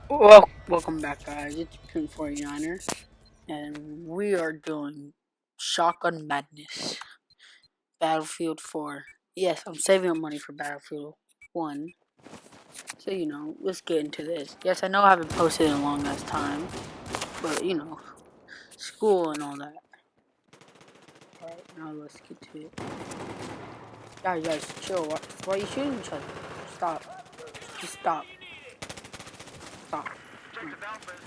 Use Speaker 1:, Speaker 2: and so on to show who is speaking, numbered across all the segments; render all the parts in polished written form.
Speaker 1: Well, welcome back, guys. It's Pin 49er, and we are doing Shotgun Madness. Battlefield 4. Yes, I'm saving up money for Battlefield 1. So, let's get into this. Yes, I know I haven't posted in a long ass time, but, school and all that. Alright, now let's get to it. Guys, chill. Why are you shooting each other? Stop. Just stop. Stop.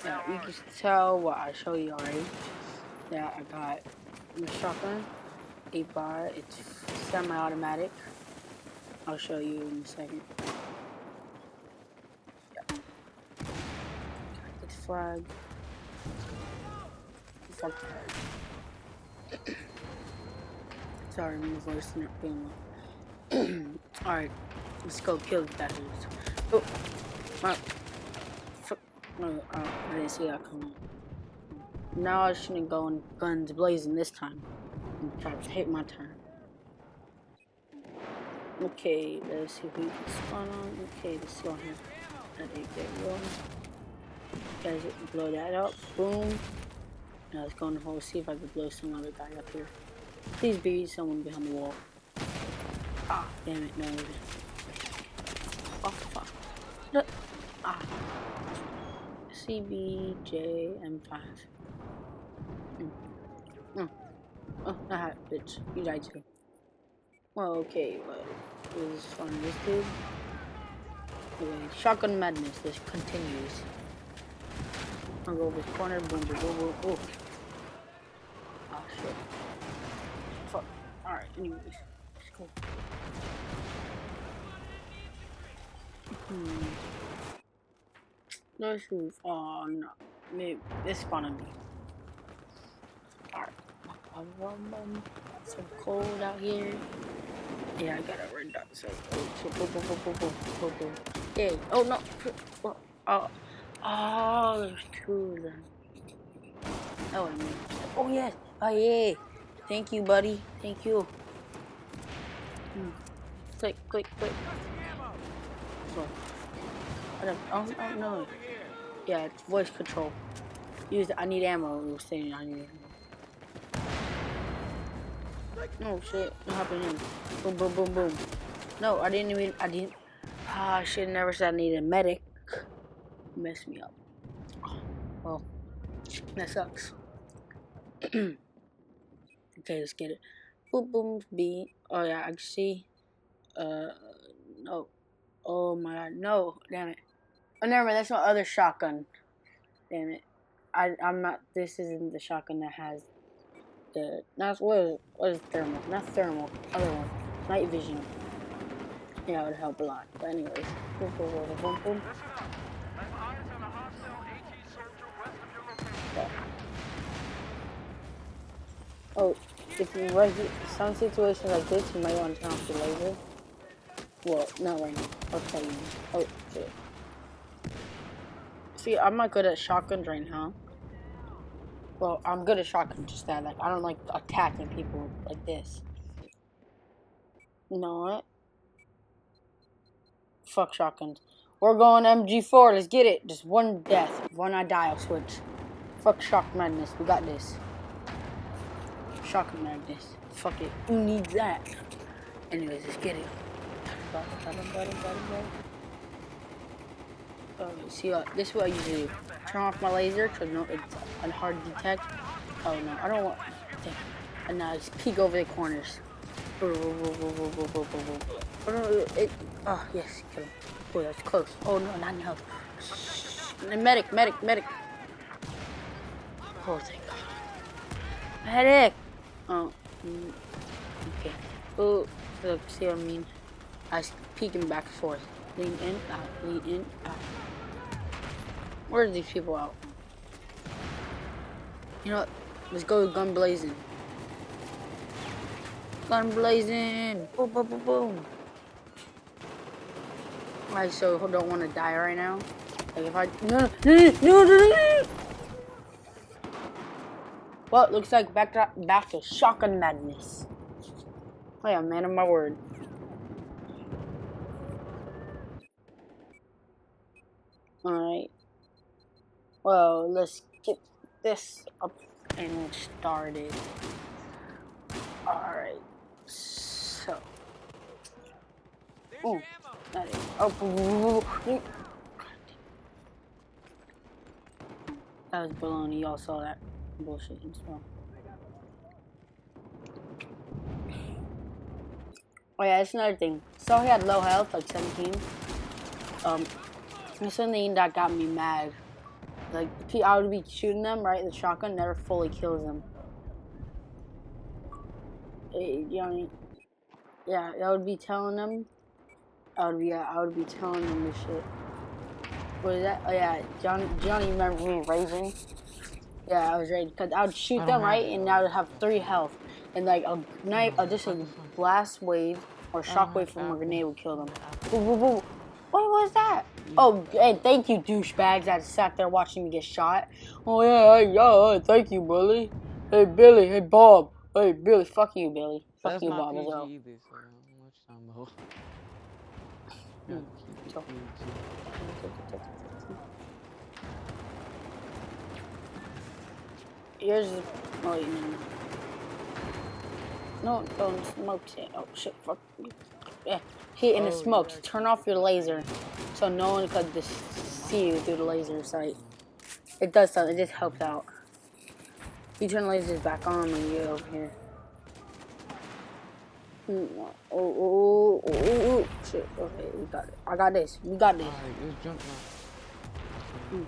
Speaker 1: Yeah, you can tell what I show you already. Yeah, I got my shotgun. 8 bar. It's semi-automatic. I'll show you in a second. Yeah. It's flag. Fuck. Sorry, my voice not being low. Alright, let's go kill the bastards. Oh, my. Fuck. No, I didn't see that coming. Now I shouldn't go in guns blazing this time. I'm trying to hit my turn. Okay, let's see if we can spawn on. Okay, let's go here. I did get one. Guys, blow that up. Boom. Now let's go in the hole, see if I can blow some other guy up here. Please be someone behind the wall. Ah, damn it, no. Oh, fuck. No. Ah. CBJM5. Oh, that bitch. You died too. Well, okay, well, it was fun. This dude. Okay, Shotgun Madness. This continues. I'll go over this corner. Boom, boom, boom, boom. Oh. Ah, shit. Fuck. Alright, anyways. Let's go. Let's move. Oh, no. Maybe this spawned on me. Alright. It's so cold out here. Yeah, I got a red dot. So, boom, boom, boom, boom, boom, boom, boom. Yay. Oh, no. Oh, there's two of them. That was me. Oh, yes. Oh, yeah. Thank you, buddy. Thank you. Click. Oh, no. Yeah, it's voice control. I need ammo. It was saying I need ammo. Oh, shit. What happened here? Boom, boom, boom, boom. No, I didn't. I should have never said I needed a medic. Messed me up. Well, that sucks. Okay, let's get it. Boom, boom, B. Oh, yeah, I can see. No. Oh, my God. No. Damn it. Oh, never mind. That's my other shotgun. Damn it. I'm not. This isn't the shotgun that has the. Not what is thermal? Not thermal. Other one. Night vision. Yeah, it would help a lot. But anyways. Boom, boom, boom, boom, boom. Yeah. Oh, if you some situations like this, you might want to turn off the laser. Well, not right now. I'll tell you. Oh, shit. See, I'm not good at shotguns right now. Well, I'm good at shotguns, just that, like, I don't like attacking people like this. You know what? Fuck shotguns. We're going MG4, let's get it. Just one death. When I die, I'll switch. Fuck shock madness, we got this. Shotgun madness. Fuck it. Who needs that? Anyways, let's get it. See, this is what I usually do. Turn off my laser, because it's hard to detect. Oh no, I don't want. And now just peek over the corners. Oh yes, kill him. Oh, that's close. Oh no, not in health. Medic. Oh, thank God. Medic. Oh, okay. Oh, look, see what I mean? I was peeking back and forth. Lean in, out. Where are these people out? You know what? Let's go gun blazing. Gun blazing! Boom, boom, boom, boom. I so don't want to die right now. Like if I no. Well, it looks like back to shotgun madness. Oh yeah, man of my word. All right. Well, let's get this up and started. Alright. So. Oh, that is. Oh, that was baloney. Y'all saw that bullshit as well. Oh yeah, that's another thing. So he had low health, like 17. That's something that got me mad. Like, I would be shooting them, right? The shotgun never fully kills them. You know, yeah, I would be telling them. I would be telling them this shit. What is that? Oh yeah, Johnny, remember me raging? Yeah, I was raging because I would shoot them right, and I would have 3 health, and like a knife, just a blast wave or shockwave from a grenade would kill them. Boo, boo, boo. What was that? Oh, hey, thank you, douchebags that sat there watching me get shot. Oh yeah, hey, thank you, Billy. Hey Billy, hey Bob, hey Billy, fuck you, Billy, fuck
Speaker 2: That's
Speaker 1: you,
Speaker 2: not
Speaker 1: Bob as
Speaker 2: PG
Speaker 1: well.
Speaker 2: either, so much time about.
Speaker 1: So. Here's the. Oh, wait, no, don't smoke it. Oh shit, fuck. Yeah, hit in the smoke. Turn off your laser, so no one could just see you through the laser sight. It does something. It just helps out. You turn the lasers back on when you get over here. Oh, shit. Okay, we got it. I got this. We got this.
Speaker 2: Alright, let's jump now.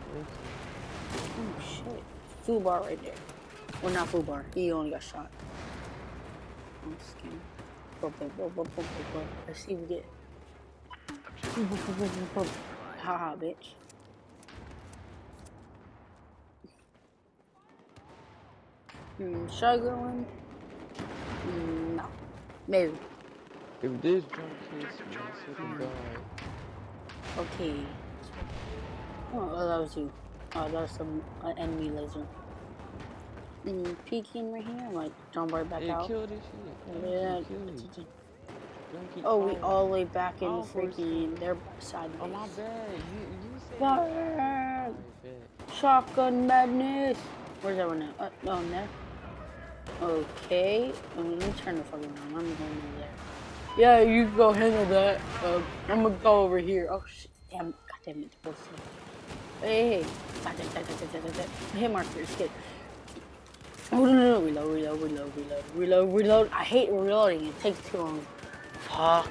Speaker 1: Oh shit. Food bar right there. Well, not food bar. He only got shot. I'm scared. Let's see if we get. Haha, bitch. Should I go in? No. Maybe.
Speaker 2: If this jump hits me, I swear to God.
Speaker 1: Okay. Oh, that was you. Oh, that was some enemy laser. Peeking right here. I'm like, jump right back out.
Speaker 2: Kill this shit.
Speaker 1: Yeah.
Speaker 2: Kill it. Don't keep
Speaker 1: Oh, we
Speaker 2: following.
Speaker 1: all the way back in the
Speaker 2: For
Speaker 1: freaking their side
Speaker 2: Oh,
Speaker 1: base.
Speaker 2: my bad. You said.
Speaker 1: Fire!
Speaker 2: Bet.
Speaker 1: Shotgun madness. Where's everyone at? No, I'm there. Okay. Let me turn the fucking around. I'm going over there. Yeah, you go handle that. I'm gonna go over here. Oh shit! Damn! God damn it! Hey! Hit marker. Skip. Oh no! Reload! I hate reloading. It takes too long. Fuck!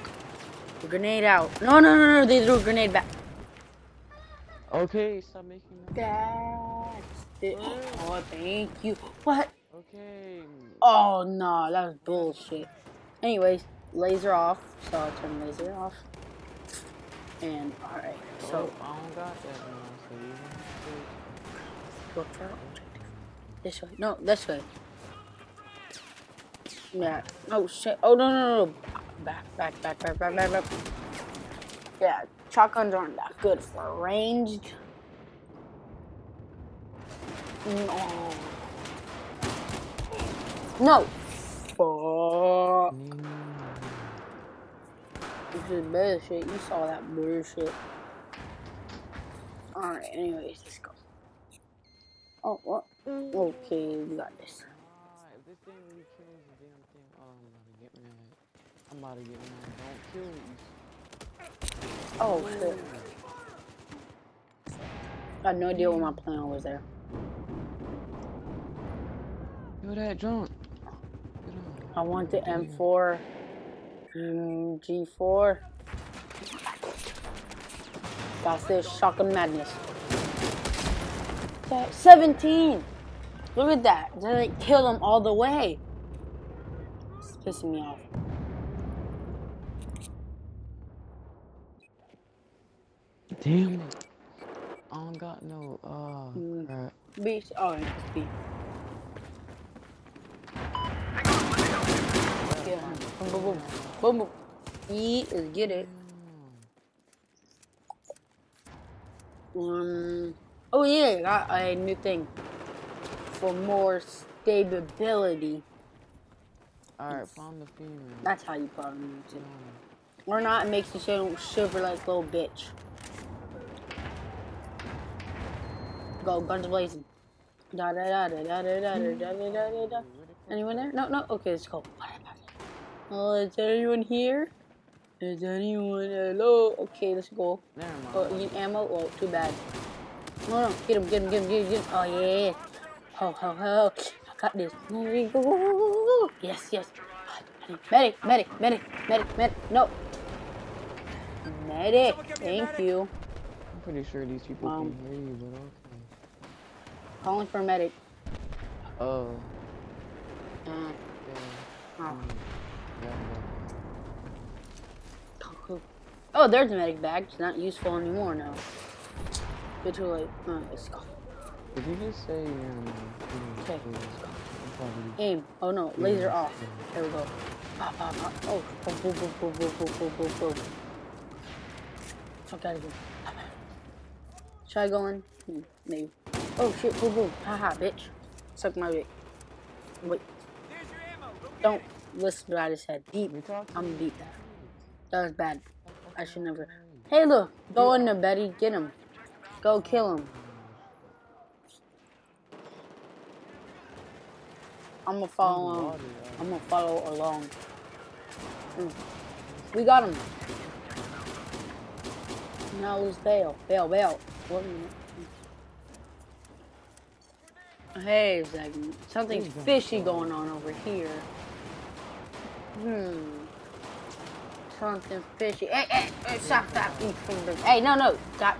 Speaker 1: The grenade out. No! They threw a grenade back.
Speaker 2: Okay, stop making noise.
Speaker 1: That's it. Oh, thank you. What?
Speaker 2: Okay.
Speaker 1: Oh no, that was bullshit. Anyways, laser off. So I'll turn laser off. And alright, so
Speaker 2: I don't got that now, so you
Speaker 1: look for objective. This way. No, this way. Yeah. Oh shit. Oh no. Back. Yeah, shotguns aren't that good for ranged. No. Fuck. This is bullshit. You saw that bullshit. Alright, anyways, let's go. Oh, what? Okay, we got this.
Speaker 2: If this thing really kills the damn thing, oh, I'm about to get mad. Don't kill me.
Speaker 1: Oh, shit. I had no idea what my plan was there.
Speaker 2: Kill that junk.
Speaker 1: I want the M4. G4. Got this shotgun madness. 17! Look at that. They like kill them all the way. It's pissing me off.
Speaker 2: Damn it. I don't got no, crap.
Speaker 1: B. Oh, it's B. Yeah. Boom. E is get it. Oh yeah, I got a new thing for more stability.
Speaker 2: Alright, find the female.
Speaker 1: That's how you probably use it. Or not, it makes you shiver like a little bitch. go. Guns blazing. Da da da da da da da da da da da. Anyone there? No, no. Okay, let's go. Oh, is anyone here? Is anyone? Hello? Okay, let's go.
Speaker 2: Never mind.
Speaker 1: Oh, you need ammo? Oh, too bad. No, no. Get him, get him, get him, get him, get him. Oh, yeah. Ho, ho, ho. I got this. Go, go, go, go, go. Yes, yes. Medic, medic, medic, medic, medic. No. Medic. Thank you.
Speaker 2: I'm pretty sure these people can hear you, but okay.
Speaker 1: Calling for a medic.
Speaker 2: Oh.
Speaker 1: Oh. Oh, there's a medic bag. It's not useful anymore now. Bit too late. Let's go.
Speaker 2: Did you just say
Speaker 1: Okay, let's go. Aim. Oh no, laser off. There we go. Pop, pop, pop. Oh, boom, boom, boom, boom, boom, boom, boom, boom, boom. Fuck out of here. Try going? Maybe. Oh shit, boom, boom. Haha, bitch. Suck my dick. Wait. Don't listen to what I just said. Deep. I'm gonna beat that. That was bad. I should never. Hey, look. Go in there, Betty. Get him. Go kill him. I'm gonna follow him. I'm gonna follow along. We got him. Now lose bail. Bail, bail. Hey, something's fishy going on over here. Something fishy. Hey, stop that. Hey, no, no. Stop.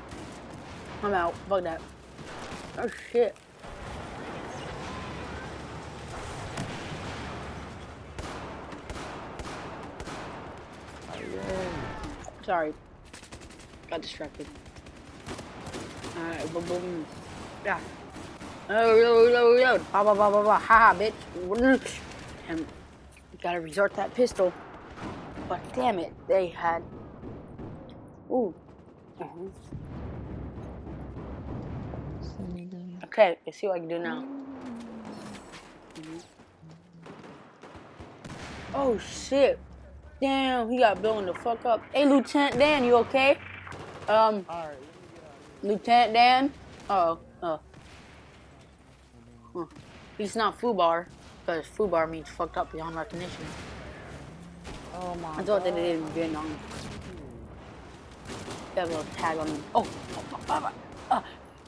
Speaker 1: I'm out. Fuck that. Oh, shit. Sorry. Got distracted. Alright, boom, boom. Yeah. Oh, reload, reload. Ba, ba, ba, ba, ba. Ha, bitch. And gotta resort that pistol. But damn it, they had. Ooh. Okay, let's see what I can do now. Oh shit. Damn, he got blown the fuck up. Hey, Lieutenant Dan, you okay?
Speaker 2: Alright,
Speaker 1: Lieutenant Dan? Oh. He's not FUBAR, because FUBAR means fucked up beyond recognition.
Speaker 2: Oh my god.
Speaker 1: I thought they did in Vietnam. Got a little tag on him. Oh,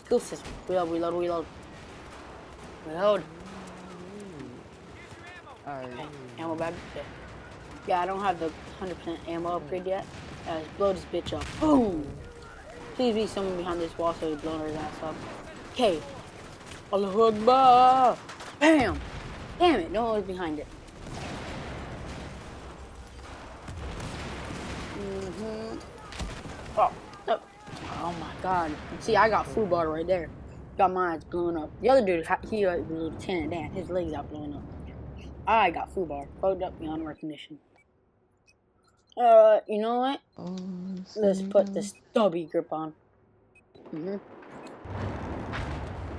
Speaker 1: kill system. Reload, reload, reload. Reload.
Speaker 2: Alright.
Speaker 1: Okay, ammo bag. Yeah, I don't have the 100% ammo upgrade yet. Let's blow this bitch up. Boom! Please be someone behind this wall so he's blowing his ass up. Okay. Allahu Akbar! Bam! Damn it, no one was behind it. Oh my god. See, I got FUBAR right there. Got my eyes blown up. The other dude, he was Lieutenant Dan. His legs got blown up. I got FUBAR. Fucked up beyond recognition. You know what? Let's put the stubby grip on.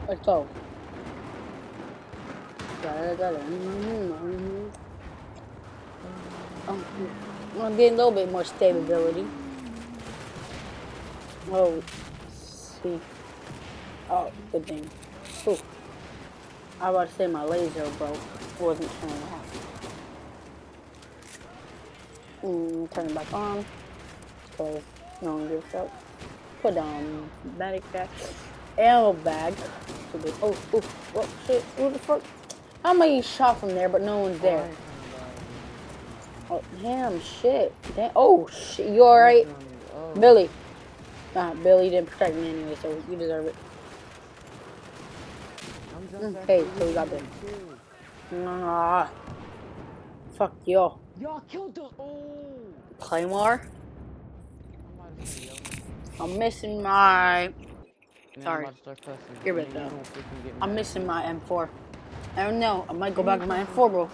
Speaker 1: Let's go. I'm getting a little bit more stability. Oh, see. Oh, good thing. Ooh. I was about to say my laser broke. Wasn't turning off. Turn it back on. Because no one gives up. Put down medic bag. Ammo bag. Oh, shit. What the fuck? I'm gonna get shot from there, but no one's there. Oh, damn, shit. Damn. Oh, shit. You alright? Billy. Billy didn't protect me anyway, so you deserve it. Okay, so we got this. Fuck you.
Speaker 2: Y'all killed the.
Speaker 1: Claymore? I'm missing my. Sorry. You're right though. I'm missing my M4. I don't know. I might go back to my M4, bro.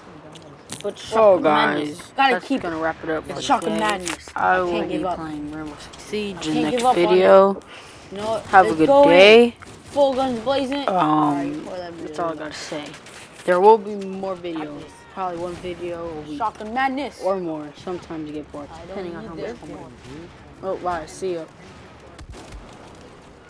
Speaker 1: But shock guys, gotta keep gonna wrap it up. It's shock and madness. I will be playing Rainbow Six Siege in the next video. Have a good day. Full guns blazing. That's all I gotta say. There will be more videos. Probably one video a week. Shock and madness. Or more. Sometimes you get bored, depending on how much. Oh, bye. See ya.